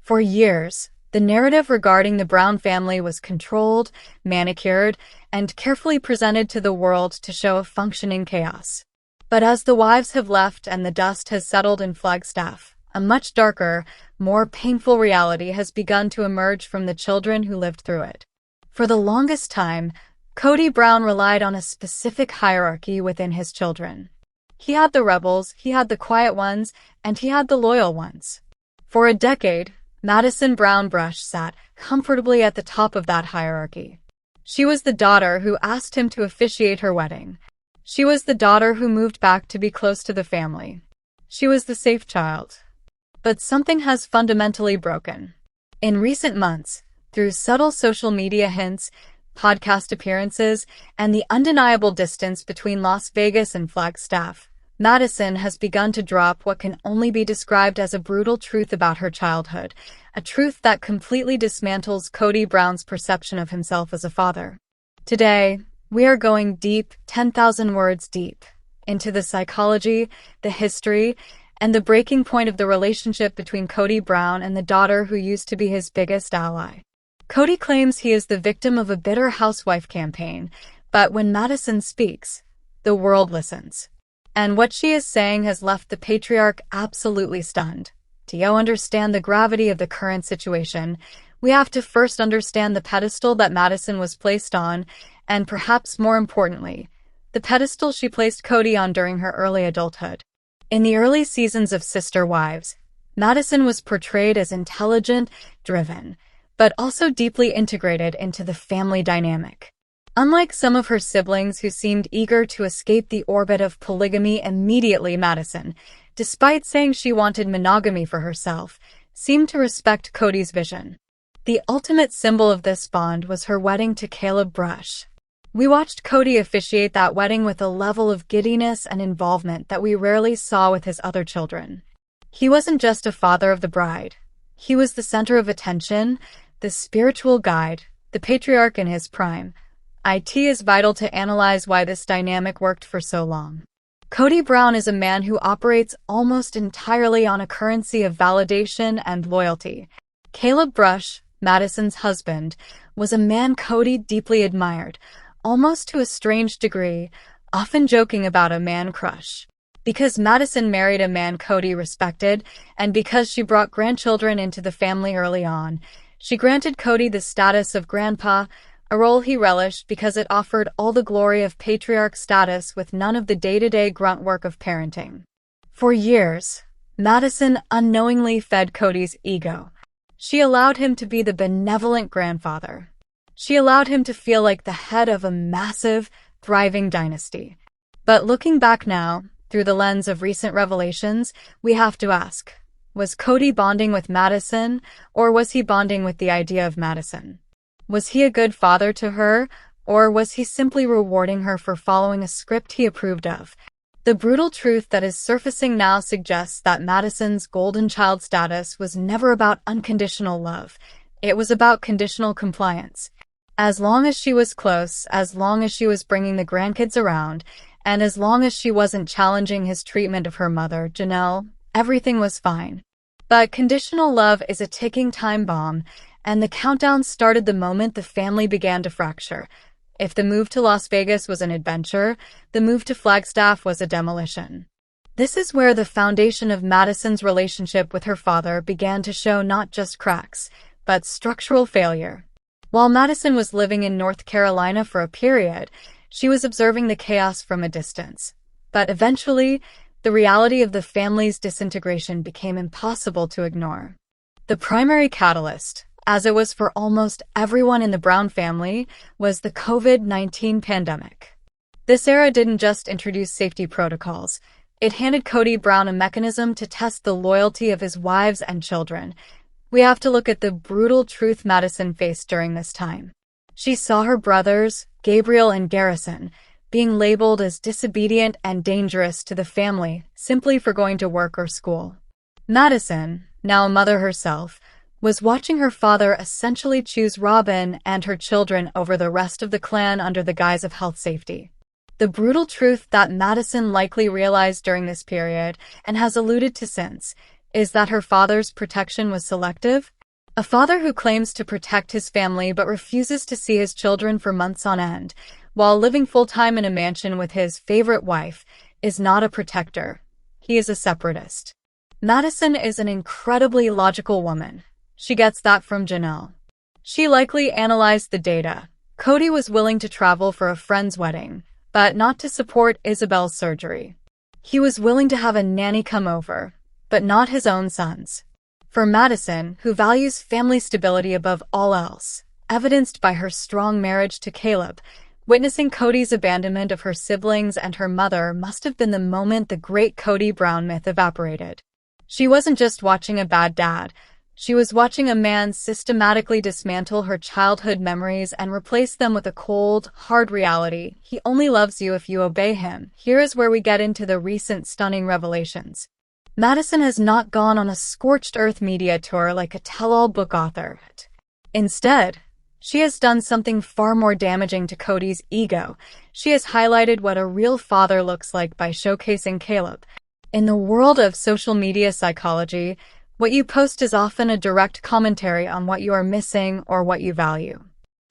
For years, the narrative regarding the Brown family was controlled, manicured, and carefully presented to the world to show a functioning chaos. But as the wives have left and the dust has settled in Flagstaff, a much darker, more painful reality has begun to emerge from the children who lived through it. For the longest time, Kody Brown relied on a specific hierarchy within his children. He had the rebels, he had the quiet ones, and he had the loyal ones. For a decade, Madison Brown Brush sat comfortably at the top of that hierarchy. She was the daughter who asked him to officiate her wedding. She was the daughter who moved back to be close to the family. She was the safe child. But something has fundamentally broken. In recent months, through subtle social media hints, podcast appearances, and the undeniable distance between Las Vegas and Flagstaff, Madison has begun to drop what can only be described as a brutal truth about her childhood, a truth that completely dismantles Kody Brown's perception of himself as a father. Today, we are going deep, 10,000 words deep, into the psychology, the history, and the breaking point of the relationship between Kody Brown and the daughter who used to be his biggest ally. Kody claims he is the victim of a bitter housewife campaign, but when Madison speaks, the world listens. And what she is saying has left the patriarch absolutely stunned. To understand the gravity of the current situation, we have to first understand the pedestal that Madison was placed on, and perhaps more importantly, the pedestal she placed Kody on during her early adulthood. In the early seasons of Sister Wives, Madison was portrayed as intelligent, driven, but also deeply integrated into the family dynamic. Unlike some of her siblings who seemed eager to escape the orbit of polygamy immediately, Madison, despite saying she wanted monogamy for herself, seemed to respect Kody's vision. The ultimate symbol of this bond was her wedding to Caleb Brush. We watched Kody officiate that wedding with a level of giddiness and involvement that we rarely saw with his other children. He wasn't just a father of the bride. He was the center of attention, the spiritual guide, the patriarch in his prime. It is vital to analyze why this dynamic worked for so long. Kody Brown is a man who operates almost entirely on a currency of validation and loyalty. Caleb Brush, Madison's husband, was a man Kody deeply admired, almost to a strange degree, often joking about a man crush. Because Madison married a man Kody respected, and because she brought grandchildren into the family early on, she granted Kody the status of grandpa, a role he relished because it offered all the glory of patriarch status with none of the day-to-day grunt work of parenting. For years, Madison unknowingly fed Kody's ego. She allowed him to be the benevolent grandfather. She allowed him to feel like the head of a massive, thriving dynasty. But looking back now, through the lens of recent revelations, we have to ask, was Kody bonding with Madison, or was he bonding with the idea of Madison? Was he a good father to her, or was he simply rewarding her for following a script he approved of? The brutal truth that is surfacing now suggests that Madison's golden child status was never about unconditional love. It was about conditional compliance. As long as she was close, as long as she was bringing the grandkids around, and as long as she wasn't challenging his treatment of her mother, Janelle, everything was fine. But conditional love is a ticking time bomb, and the countdown started the moment the family began to fracture. If the move to Las Vegas was an adventure, the move to Flagstaff was a demolition. This is where the foundation of Madison's relationship with her father began to show not just cracks, but structural failure. While Madison was living in North Carolina for a period, she was observing the chaos from a distance. But eventually, the reality of the family's disintegration became impossible to ignore. The primary catalyst, as it was for almost everyone in the Brown family, was the COVID-19 pandemic. This era didn't just introduce safety protocols. It handed Kody Brown a mechanism to test the loyalty of his wives and children. We have to look at the brutal truth Madison faced during this time. She saw her brothers, Gabriel and Garrison, being labeled as disobedient and dangerous to the family simply for going to work or school. Madison, now a mother herself, was watching her father essentially choose Robyn and her children over the rest of the clan under the guise of health safety. The brutal truth that Madison likely realized during this period, and has alluded to since, is that her father's protection was selective. A father who claims to protect his family but refuses to see his children for months on end, while living full-time in a mansion with his favorite wife, is not a protector. He is a separatist. Madison is an incredibly logical woman. She gets that from Janelle. She likely analyzed the data. Kody was willing to travel for a friend's wedding, but not to support Isabel's surgery. He was willing to have a nanny come over, but not his own sons. For Madison, who values family stability above all else, evidenced by her strong marriage to Caleb, witnessing Kody's abandonment of her siblings and her mother must have been the moment the great Kody Brown myth evaporated. She wasn't just watching a bad dad. She was watching a man systematically dismantle her childhood memories and replace them with a cold, hard reality. He only loves you if you obey him. Here is where we get into the recent stunning revelations. Madison has not gone on a scorched earth media tour like a tell-all book author. Instead, she has done something far more damaging to Kody's ego. She has highlighted what a real father looks like by showcasing Caleb. In the world of social media psychology, what you post is often a direct commentary on what you are missing or what you value.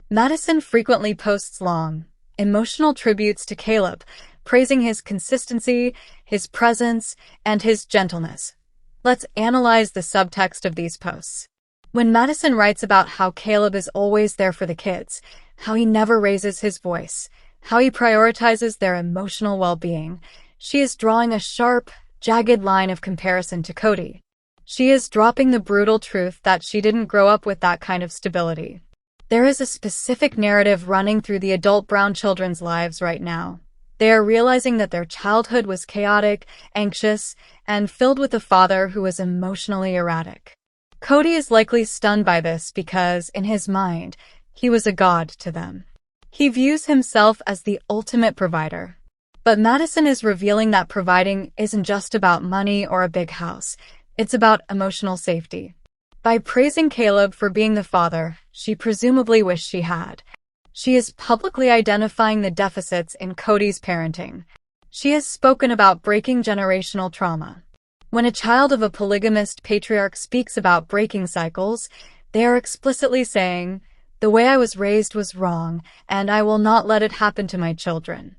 Madison frequently posts long, emotional tributes to Caleb, praising his consistency, his presence, and his gentleness. Let's analyze the subtext of these posts. When Madison writes about how Caleb is always there for the kids, how he never raises his voice, how he prioritizes their emotional well-being, she is drawing a sharp, jagged line of comparison to Kody. She is dropping the brutal truth that she didn't grow up with that kind of stability. There is a specific narrative running through the adult Brown children's lives right now. They are realizing that their childhood was chaotic, anxious, and filled with a father who was emotionally erratic. Kody is likely stunned by this because, in his mind, he was a god to them. He views himself as the ultimate provider. But Madison is revealing that providing isn't just about money or a big house. It's about emotional safety. By praising Caleb for being the father she presumably wished she had, she is publicly identifying the deficits in Kody's parenting. She has spoken about breaking generational trauma. When a child of a polygamist patriarch speaks about breaking cycles, they are explicitly saying, "The way I was raised was wrong, and I will not let it happen to my children."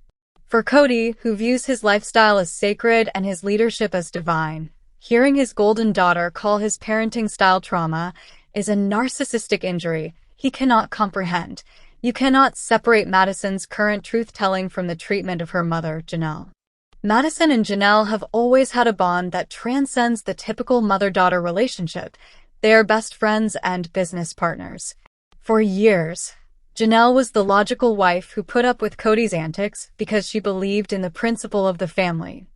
For Kody, who views his lifestyle as sacred and his leadership as divine, hearing his golden daughter call his parenting style trauma is a narcissistic injury he cannot comprehend. You cannot separate Madison's current truth-telling from the treatment of her mother, Janelle. Madison and Janelle have always had a bond that transcends the typical mother-daughter relationship. They are best friends and business partners. For years, Janelle was the logical wife who put up with Kody's antics because she believed in the principle of the family.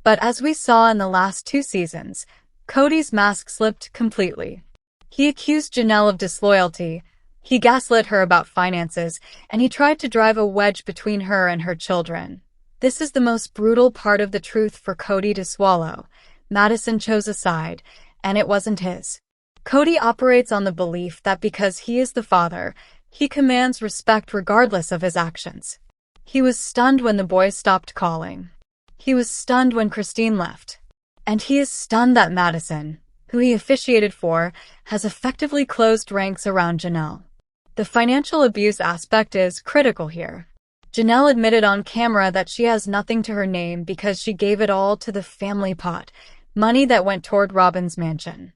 But as we saw in the last 2 seasons, Kody's mask slipped completely. He accused Janelle of disloyalty, he gaslit her about finances, and he tried to drive a wedge between her and her children. This is the most brutal part of the truth for Kody to swallow. Madison chose a side, and it wasn't his. Kody operates on the belief that because he is the father, he commands respect regardless of his actions. He was stunned when the boys stopped calling. He was stunned when Christine left. And he is stunned that Madison, who he officiated for, has effectively closed ranks around Janelle. The financial abuse aspect is critical here. Janelle admitted on camera that she has nothing to her name because she gave it all to the family pot, money that went toward Robyn's mansion.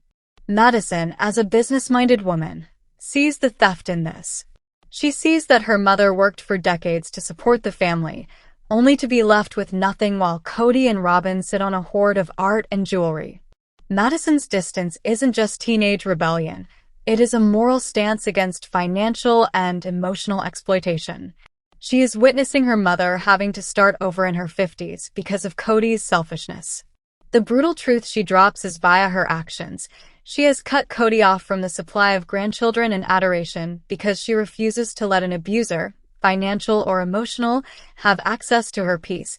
Madison, as a business-minded woman, sees the theft in this. She sees that her mother worked for decades to support the family, only to be left with nothing while Kody and Robyn sit on a hoard of art and jewelry. Madison's distance isn't just teenage rebellion. It is a moral stance against financial and emotional exploitation. She is witnessing her mother having to start over in her 50s because of Kody's selfishness. The brutal truth she drops is via her actions. She has cut Kody off from the supply of grandchildren and adoration because she refuses to let an abuser, financial or emotional, have access to her peace.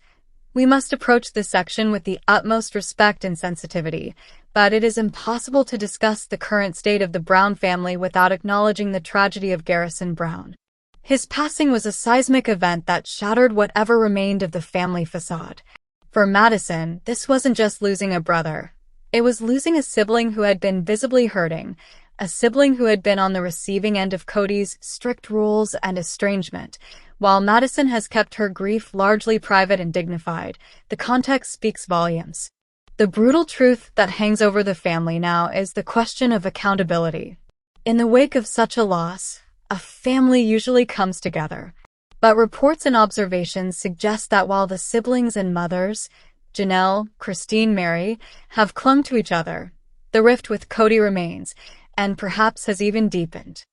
We must approach this section with the utmost respect and sensitivity, but it is impossible to discuss the current state of the Brown family without acknowledging the tragedy of Garrison Brown. His passing was a seismic event that shattered whatever remained of the family facade. For Madison, this wasn't just losing a brother. It was losing a sibling who had been visibly hurting, a sibling who had been on the receiving end of Kody's strict rules and estrangement. While Madison has kept her grief largely private and dignified, the context speaks volumes. The brutal truth that hangs over the family now is the question of accountability. In the wake of such a loss, a family usually comes together. But reports and observations suggest that while the siblings and mothers, Janelle, Christine, Mary, have clung to each other, the rift with Kody remains, and perhaps has even deepened.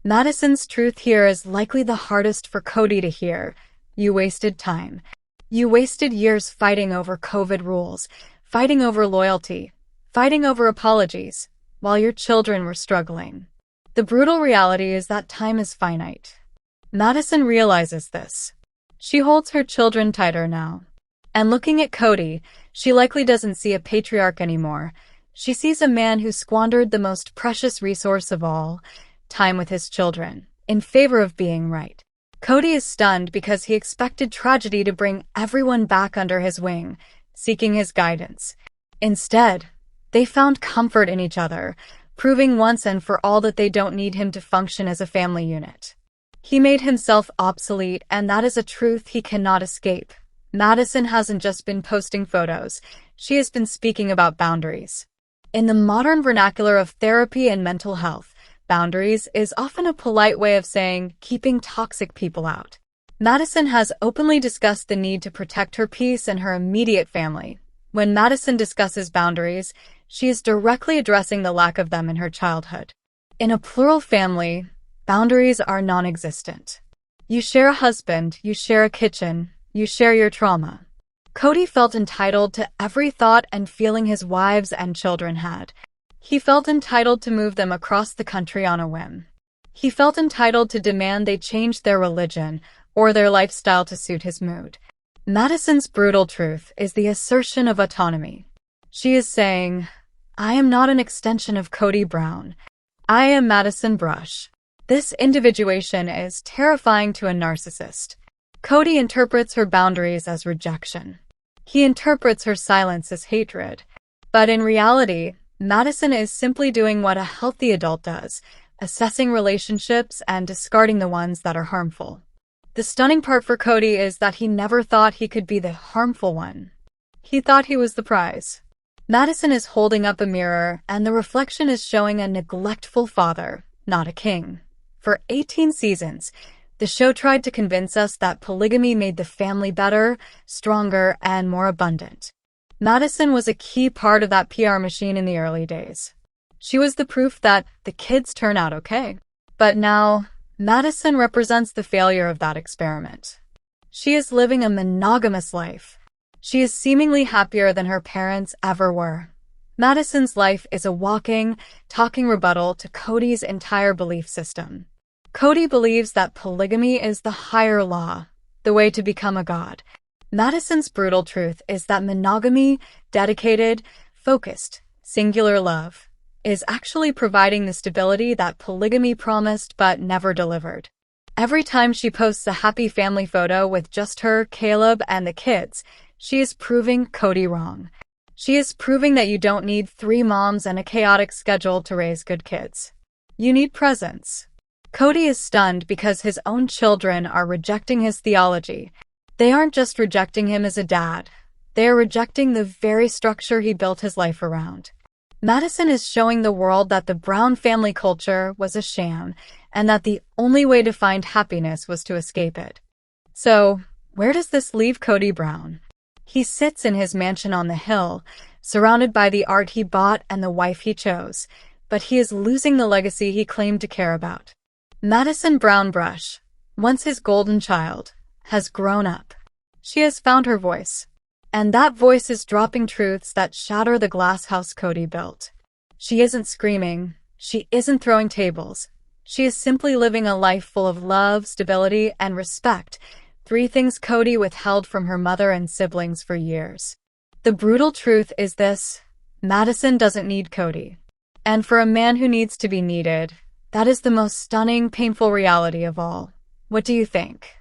Madison's truth here is likely the hardest for Kody to hear. You wasted time. You wasted years fighting over COVID rules, fighting over loyalty, fighting over apologies, while your children were struggling. The brutal reality is that time is finite. Madison realizes this. She holds her children tighter now. And looking at Kody, she likely doesn't see a patriarch anymore. She sees a man who squandered the most precious resource of all, time with his children, in favor of being right. Kody is stunned because he expected tragedy to bring everyone back under his wing, seeking his guidance. Instead, they found comfort in each other, proving once and for all that they don't need him to function as a family unit. He made himself obsolete, and that is a truth he cannot escape. Madison hasn't just been posting photos, she has been speaking about boundaries. In the modern vernacular of therapy and mental health, boundaries is often a polite way of saying keeping toxic people out. Madison has openly discussed the need to protect her peace and her immediate family. When Madison discusses boundaries, she is directly addressing the lack of them in her childhood. In a plural family, boundaries are non-existent. You share a husband, you share a kitchen, you share your trauma. Kody felt entitled to every thought and feeling his wives and children had. He felt entitled to move them across the country on a whim. He felt entitled to demand they change their religion or their lifestyle to suit his mood. Madison's brutal truth is the assertion of autonomy. She is saying, I am not an extension of Kody Brown. I am Madison Brush. This individuation is terrifying to a narcissist. Kody interprets her boundaries as rejection. He interprets her silence as hatred. But in reality, Madison is simply doing what a healthy adult does, assessing relationships and discarding the ones that are harmful. The stunning part for Kody is that he never thought he could be the harmful one. He thought he was the prize. Madison is holding up a mirror, and the reflection is showing a neglectful father, not a king. For 18 seasons, the show tried to convince us that polygamy made the family better, stronger, and more abundant. Madison was a key part of that PR machine in the early days. She was the proof that the kids turn out okay. But now, Madison represents the failure of that experiment. She is living a monogamous life. She is seemingly happier than her parents ever were. Madison's life is a walking, talking rebuttal to Kody's entire belief system. Kody believes that polygamy is the higher law, the way to become a god. Madison's brutal truth is that monogamy, dedicated, focused, singular love, is actually providing the stability that polygamy promised but never delivered. Every time she posts a happy family photo with just her, Caleb, and the kids, she is proving Kody wrong. She is proving that you don't need 3 moms and a chaotic schedule to raise good kids. You need presence. Kody is stunned because his own children are rejecting his theology. They aren't just rejecting him as a dad. They are rejecting the very structure he built his life around. Madison is showing the world that the Brown family culture was a sham, and that the only way to find happiness was to escape it. So, where does this leave Kody Brown? He sits in his mansion on the hill, surrounded by the art he bought and the wife he chose, but he is losing the legacy he claimed to care about. Madison Brown Brush, once his golden child, has grown up. She has found her voice. And that voice is dropping truths that shatter the glass house Kody built. She isn't screaming. She isn't throwing tables. She is simply living a life full of love, stability, and respect, 3 things Kody withheld from her mother and siblings for years. The brutal truth is this: Madison doesn't need Kody. And for a man who needs to be needed, that is the most stunning, painful reality of all. What do you think?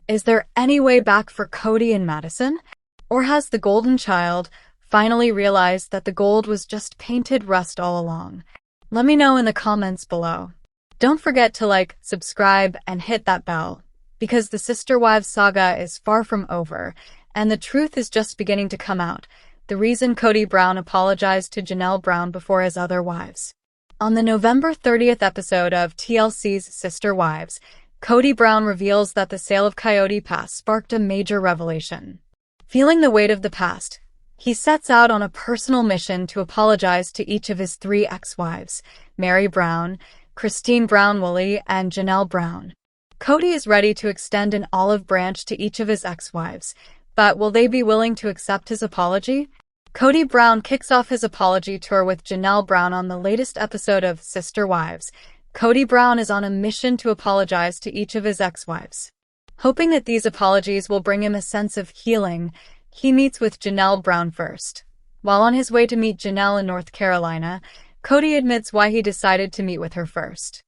Is there any way back for Kody and Madison? Or has the golden child finally realized that the gold was just painted rust all along? Let me know in the comments below. Don't forget to like, subscribe, and hit that bell, because the Sister Wives saga is far from over, and the truth is just beginning to come out. The reason Kody Brown apologized to Janelle Brown before his other wives. On the November 30th episode of TLC's Sister Wives, Kody Brown reveals that the sale of Coyote Pass sparked a major revelation. Feeling the weight of the past, he sets out on a personal mission to apologize to each of his 3 ex-wives, Meri Brown, Christine Brown-Woolley, and Janelle Brown. Kody is ready to extend an olive branch to each of his ex-wives, but will they be willing to accept his apology? Kody Brown kicks off his apology tour with Janelle Brown on the latest episode of Sister Wives. Kody Brown is on a mission to apologize to each of his ex-wives. Hoping that these apologies will bring him a sense of healing, he meets with Janelle Brown first. While on his way to meet Janelle in North Carolina, Kody admits why he decided to meet with her first.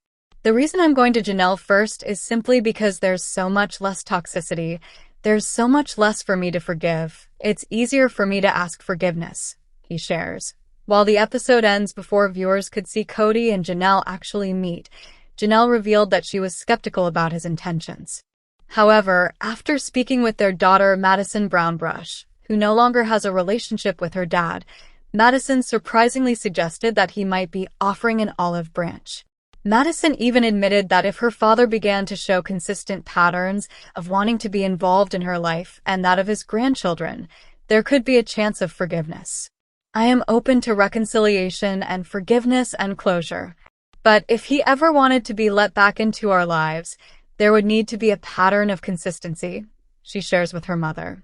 The reason I'm going to Janelle first is simply because there's so much less toxicity. There's so much less for me to forgive. It's easier for me to ask forgiveness, he shares. While the episode ends before viewers could see Kody and Janelle actually meet, Janelle revealed that she was skeptical about his intentions. However, after speaking with their daughter Madison Brownbrush, who no longer has a relationship with her dad, Madison surprisingly suggested that he might be offering an olive branch. Madison even admitted that if her father began to show consistent patterns of wanting to be involved in her life and that of his grandchildren, there could be a chance of forgiveness. I am open to reconciliation and forgiveness and closure. But if he ever wanted to be let back into our lives, there would need to be a pattern of consistency, she shares with her mother.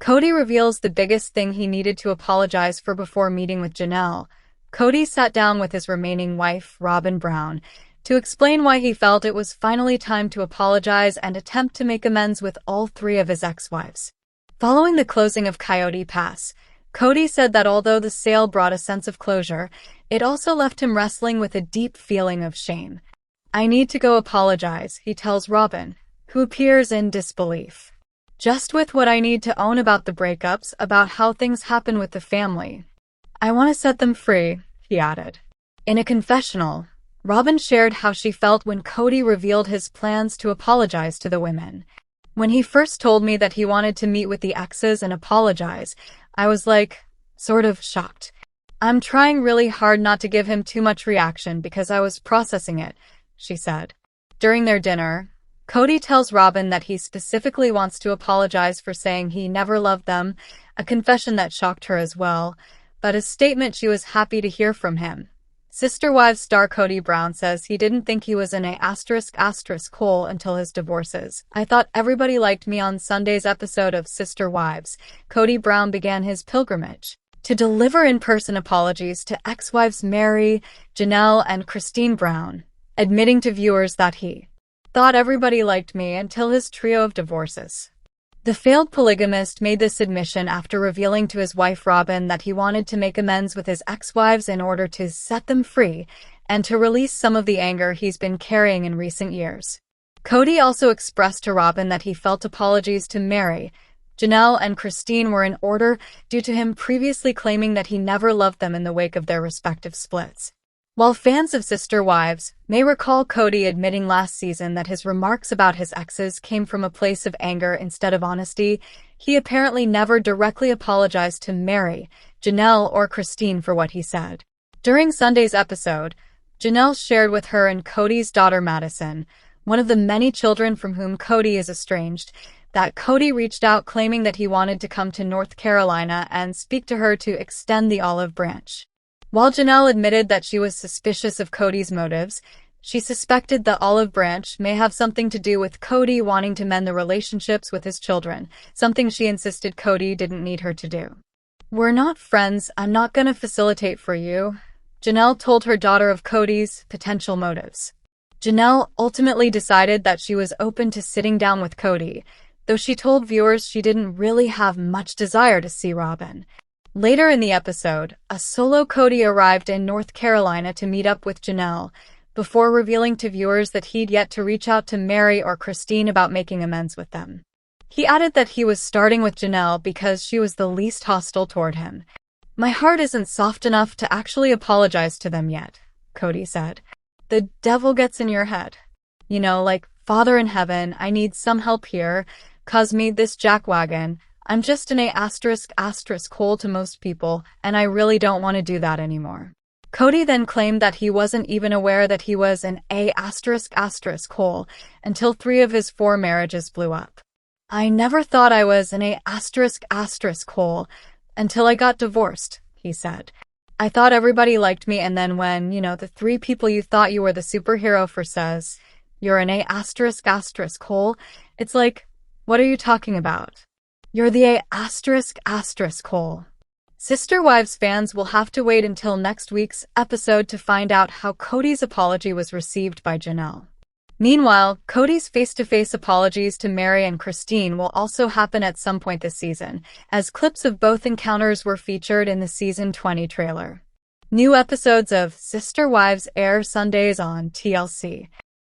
Kody reveals the biggest thing he needed to apologize for before meeting with Janelle. Kody sat down with his remaining wife, Robyn Brown, to explain why he felt it was finally time to apologize and attempt to make amends with all 3 of his ex-wives. Following the closing of Coyote Pass, Kody said that although the sale brought a sense of closure, it also left him wrestling with a deep feeling of shame. I need to go apologize, he tells Robyn, who appears in disbelief. Just with what I need to own about the breakups, about how things happen with the family. I want to set them free, he added. In a confessional, Robyn shared how she felt when Kody revealed his plans to apologize to the women. When he first told me that he wanted to meet with the exes and apologize, I was sort of shocked. I'm trying really hard not to give him too much reaction because I was processing it, she said. During their dinner, Kody tells Robyn that he specifically wants to apologize for saying he never loved them, a confession that shocked her as well, but a statement she was happy to hear from him. Sister Wives star Kody Brown says he didn't think he was in a *** hole until his divorces. I thought everybody liked me on Sunday's episode of Sister Wives. Kody Brown began his pilgrimage to deliver in-person apologies to ex-wives Meri, Janelle, and Christine Brown, admitting to viewers that he thought everybody liked me until his trio of divorces. The failed polygamist made this admission after revealing to his wife Robyn that he wanted to make amends with his ex-wives in order to set them free and to release some of the anger he's been carrying in recent years. Kody also expressed to Robyn that he felt apologies to Meri, Janelle, and Christine were in order due to him previously claiming that he never loved them in the wake of their respective splits. While fans of Sister Wives may recall Kody admitting last season that his remarks about his exes came from a place of anger instead of honesty, he apparently never directly apologized to Meri, Janelle, or Christine for what he said. During Sunday's episode, Janelle shared with her and Kody's daughter Madison, one of the many children from whom Kody is estranged, that Kody reached out claiming that he wanted to come to North Carolina and speak to her to extend the olive branch. While Janelle admitted that she was suspicious of Kody's motives, she suspected the olive branch may have something to do with Kody wanting to mend the relationships with his children, something she insisted Kody didn't need her to do. We're not friends, I'm not gonna facilitate for you, Janelle told her daughter of Kody's potential motives. Janelle ultimately decided that she was open to sitting down with Kody, though she told viewers she didn't really have much desire to see Robyn. Later in the episode, a solo Kody arrived in North Carolina to meet up with Janelle, before revealing to viewers that he'd yet to reach out to Meri or Christine about making amends with them. He added that he was starting with Janelle because she was the least hostile toward him. My heart isn't soft enough to actually apologize to them yet, Kody said. The devil gets in your head. You know, like, Father in heaven, I need some help here, 'cause me this jackwagon. I'm just an A** hole to most people, and I really don't want to do that anymore. Kody then claimed that he wasn't even aware that he was an A** hole until 3 of his 4 marriages blew up. I never thought I was an A** hole until I got divorced, he said. I thought everybody liked me, and then when, the 3 people you thought you were the superhero for says, you're an A** hole, it's like, what are you talking about? You're the A** hole. Sister Wives fans will have to wait until next week's episode to find out how Kody's apology was received by Janelle. Meanwhile, Kody's face-to-face apologies to Mary and Christine will also happen at some point this season, as clips of both encounters were featured in the Season 20 trailer. New episodes of Sister Wives air Sundays on TLC.